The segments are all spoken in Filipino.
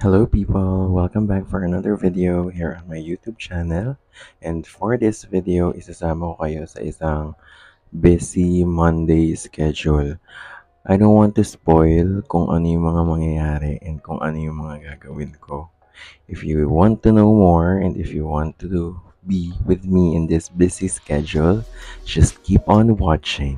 Hello people, welcome back for another video here on my YouTube channel. And for this video, isasama ko kayo sa isang busy Monday schedule. I don't want to spoil kung ano yung mga mangyayari and kung ano yung mga gagawin ko. If you want to know more and if you want to be with me in this busy schedule, just keep on watching.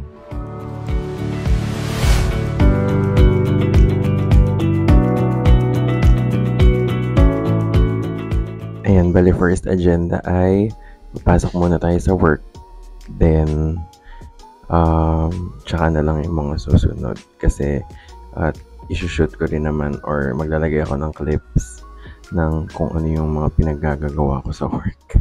Ayan, bali first agenda ay papasok muna tayo sa work. Then, tsaka na lang yung mga susunod. Kasi, isushoot ko rin naman or maglalagay ako ng clips ng kung ano yung mga pinaggagawa ko sa work.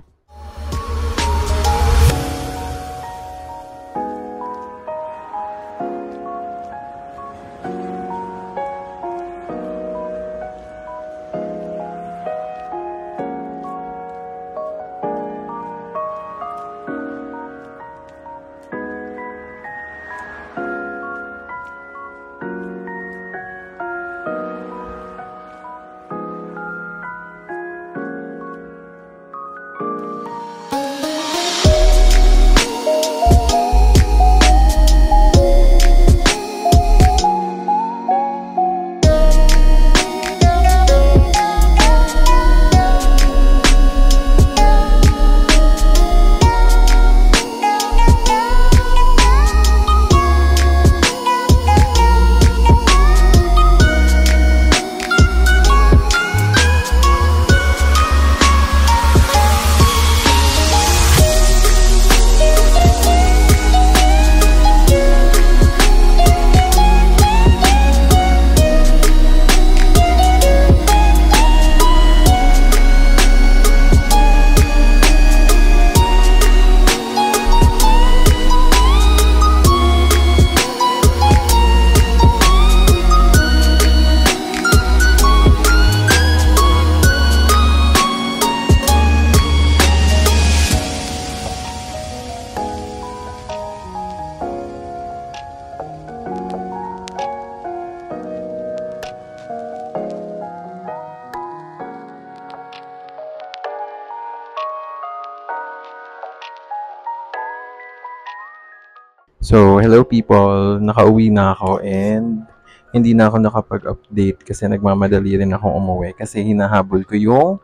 So, hello people! Nakauwi na ako and hindi na ako nakapag-update kasi nagmamadali rin akong umuwi kasi hinahabol ko yung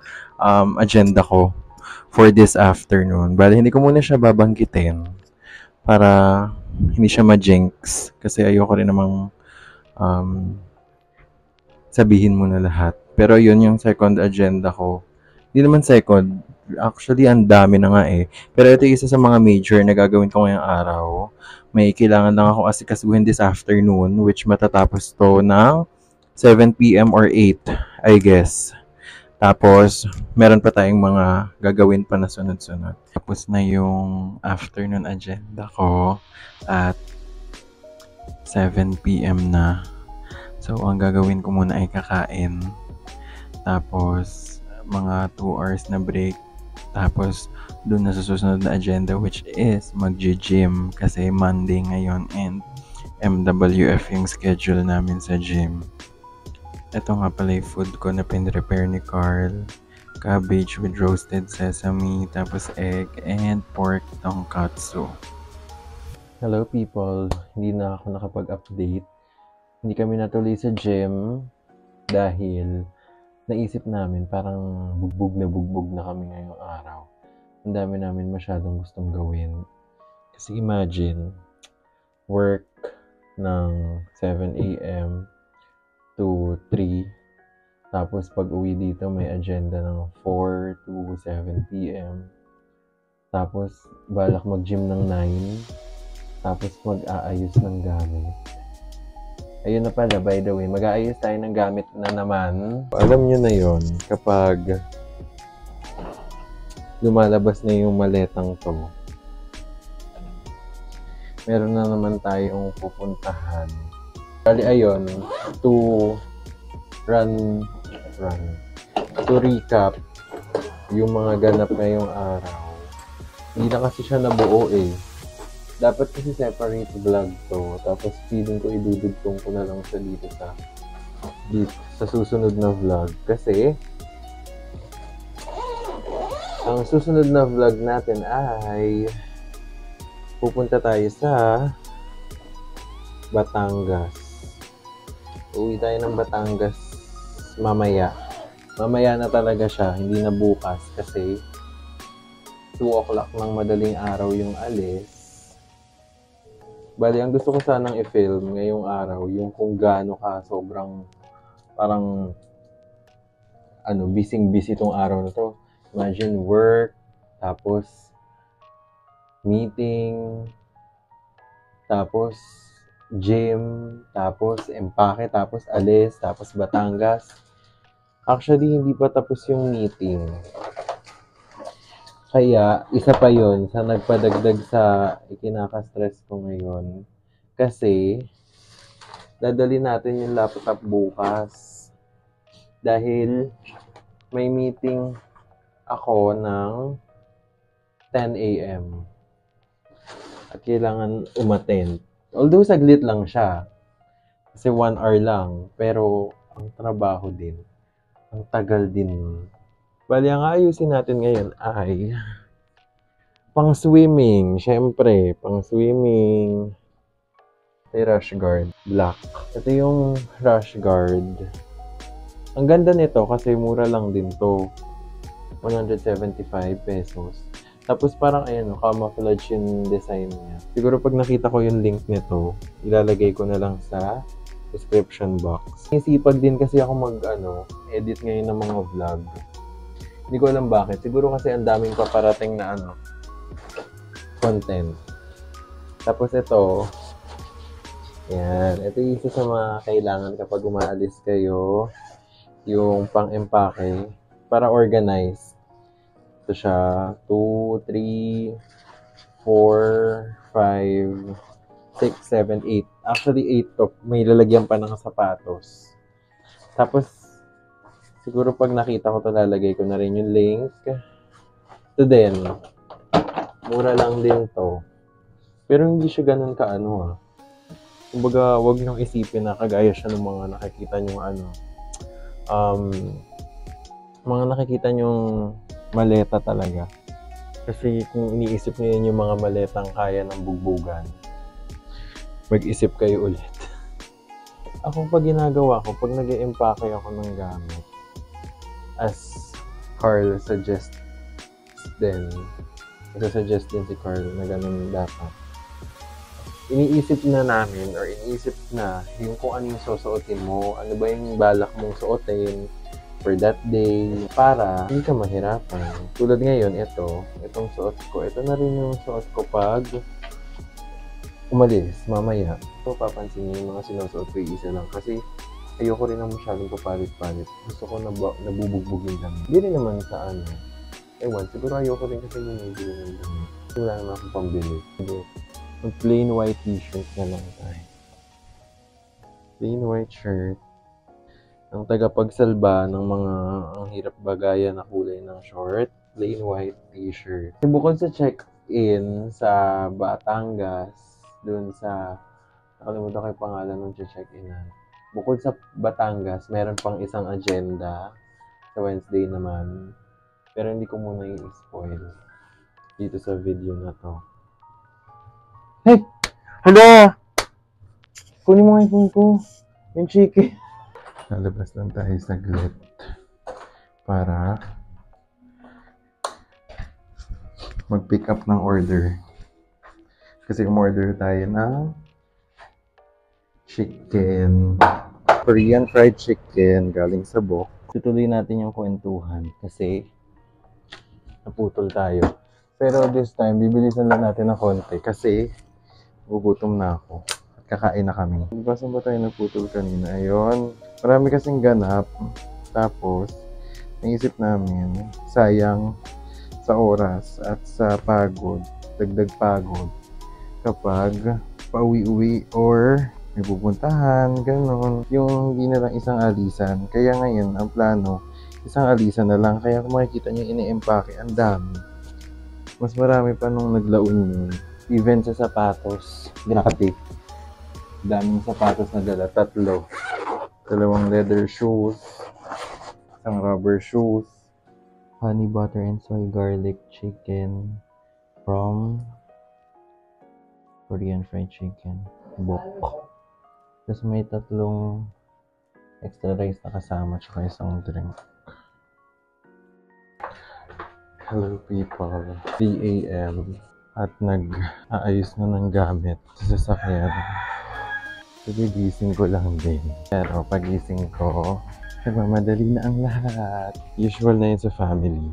agenda ko for this afternoon. Bale, hindi ko muna siya babanggitin para hindi siya ma-jinx kasi ayoko rin namang sabihin mo na lahat. Pero yun yung second agenda ko. Hindi naman second. Actually, ang dami na nga eh. Pero ito isa sa mga major na gagawin ko ngayong araw. May kailangan lang ako asikasuhin this afternoon which matatapos to ng 7 p.m. or 8, I guess. Tapos, meron pa tayong mga gagawin pa na sunod-sunod. Tapos na yung afternoon agenda ko at 7 p.m. na. So, ang gagawin ko muna ay kakain. Tapos, mga 2 hours na break. Tapos, doon na sa susunod na agenda which is mag-gym kasi Monday ngayon and MWF yung schedule namin sa gym. Ito nga pala yung food ko na pin-prepare ni Carl. Cabbage with roasted sesame, tapos egg, and pork tonkatsu. Hello people! Hindi na ako nakapag-update. Hindi kami natuloy sa gym dahil naisip namin parang bugbog na kami ngayong araw. Ang dami namin masyadong gustong gawin. Kasi imagine, work ng 7 a.m. to 3. Tapos pag uwi dito may agenda ng 4 to 7 p.m. Tapos balak mag-gym ng 9. Tapos mag-aayos ng gamit. Ayun na pala, by the way, mag-aayos tayo ng gamit na naman. Alam nyo na yon kapag lumalabas na yung maletang to, meron na naman tayong pupuntahan. Bali, ayun, to recap yung mga ganap ngayong araw. Hindi na kasi siya nabuo eh. Dapat kasi separate vlog to. Tapos feeling ko idudugtong ko na lang siya dito sa dito sa susunod na vlog. Kasi, ang susunod na vlog natin ay pupunta tayo sa Batangas. Uwi tayo ng Batangas mamaya. Mamaya na talaga siya, hindi na bukas kasi 2 o'clock ng madaling araw yung alis. Bali, ang gusto ko sanang i-film ngayong araw, yung kung gaano ka sobrang parang busy-busy tong araw na to. Imagine work, tapos meeting, tapos gym, tapos empake, tapos alis, tapos Batangas. Actually, hindi pa tapos yung meeting. Kaya, isa pa yon sa nagpadagdag sa ikinaka-stress ko ngayon. Kasi, dadali natin yung laptop bukas. Dahil, may meeting ako ng 10 a.m. At kailangan umattend. Although saglit lang siya. Kasi 1 hour lang. Pero ang trabaho din. Ang tagal din. Bali, ang ayusin natin ngayon ay pang swimming. Siyempre, pang swimming. May rash guard. Black. Ito yung rash guard. Ang ganda nito kasi mura lang din to. 175 pesos. Tapos parang ayan, camouflage yung design niya. Siguro pag nakita ko yung link nito, ilalagay ko na lang sa description box. Isipag din kasi ako edit ngayon ng mga vlog. Hindi ko alam bakit. Siguro kasi ang daming paparating na content. Tapos ito, yan. Ito yung isa sa mga kailangan kapag umaalis kayo. Yung pang-empake para organize. Ito siya, 2, 3, 4, 5, 6, 7, 8. Actually, 8 to. May lalagyan pa ng sapatos. Tapos, siguro pag nakita ko ito, lalagay ko na rin yung link. Ito din. Mura lang din to. Pero hindi siya ganun Kumbaga, wag niyong isipin na kagaya siya ng mga nakikita niyong mga nakikita niyong maleta talaga. Kasi kung iniisip niyo yun yung mga maletang kaya ng bugbugan, mag-isip kayo ulit. Ako pag ginagawa ko, pag nag-i-empake ako ng gamit, as Carl suggests din, isa-suggest din si Carl na ganun dapat. Iniisip na namin or iniisip na yung kung ano yung susuotin mo, ano ba yung balak mong suotin for that day, para hindi ka mahirapan. Tulad ngayon, itong suot ko. Ito na rin yung suot ko pag umalis, mamaya. Ito, papansin niyo yung mga sinusuot ko isa lang. Kasi ayoko rin ng masyadong papalit-palit. Gusto ko nabubugbugin lang. Hindi rin naman sa siguro ayoko rin kasi bumibili ng damit. Wala naman akong pambili. Yung plain white t-shirt na lang tayo. Plain white shirt. Ang tagapagsalba ng mga ang hirap bagayan na kulay ng short, plain white t-shirt. Bukod sa check-in sa Batangas, dun sa, nakalimutan ko yung pangalan ng check-inan. Bukod sa Batangas, meron pang isang agenda sa Wednesday naman. Pero hindi ko muna i-spoil dito sa video na to. Hey! Hala! Kunin mo nga yung phone ko. Yung chicken. Lalabas lang tayo saglit para mag-pick up ng order. Kasi umorder tayo ng chicken. Korean fried chicken galing sa Bok. Tutuloy natin yung kwentuhan kasi naputol tayo. Pero this time, bibilisan lang natin ng konti kasi gugutom na ako. Kakain na kami. Saan ba tayo naputol kanina? Ayun. Marami kasing ganap. Tapos, naisip namin, sayang sa oras at sa pagod, dagdag pagod, kapag pauwi-uwi or may pupuntahan, gano'n. Yung hindi na lang isang alisan. Kaya ngayon, ang plano, isang alisan na lang. Kaya kung makikita nyo, ini-empake, ang dami. Mas marami pa nung naglaon yun. Even sa sapatos, grabe. Daming sapatos na dala, 3. Dalawang leather shoes. Isang rubber shoes. Honey butter and soy garlic chicken from Korean fried chicken. Bok. Tapos may tatlong extra rice na kasama tsaka isang drink. Hello people. 3 a.m. at nag-aayos na ng gamit sa sasakyan. Pagigising ko lang din. Pero pagising ko, nagmamadali na ang lahat. Usual na yun sa family.